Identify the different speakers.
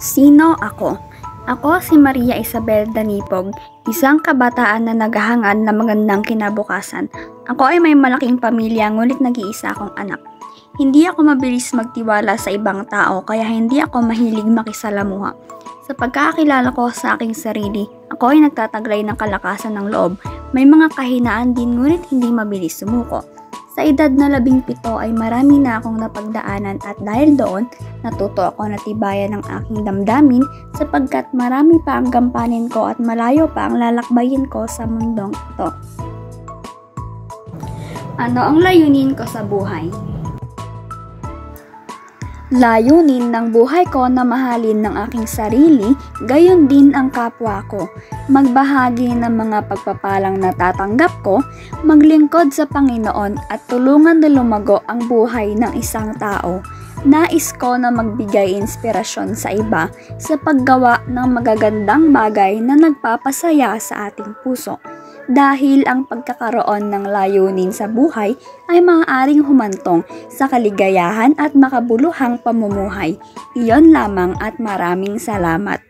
Speaker 1: Sino ako? Ako si Maria Isabel Danipog, isang kabataan na naghahangad ng magandang kinabukasan. Ako ay may malaking pamilya ngunit nag-iisa akong anak. Hindi ako mabilis magtiwala sa ibang tao kaya hindi ako mahilig makisalamuha. Sa pagkakakilala ko sa aking sarili, ako ay nagtataglay ng kalakasan ng loob. May mga kahinaan din ngunit hindi mabilis sumuko. Sa edad na 17 ay marami na akong napagdaanan at dahil doon, natuto ako na tibayan ng aking damdamin sapagkat marami pa ang gampanin ko at malayo pa ang lalakbayin ko sa mundong ito. Ano ang layunin ko sa buhay? Layunin ng buhay ko na mahalin ng aking sarili, gayon din ang kapwa ko. Magbahagi ng mga pagpapalang natatanggap ko, maglingkod sa Panginoon at tulungan na lumago ang buhay ng isang tao. Nais ko na magbigay inspirasyon sa iba sa paggawa ng magagandang bagay na nagpapasaya sa ating puso. Dahil ang pagkakaroon ng layunin sa buhay ay maaaring humantong sa kaligayahan at makabuluhang pamumuhay. Iyon lamang at maraming salamat.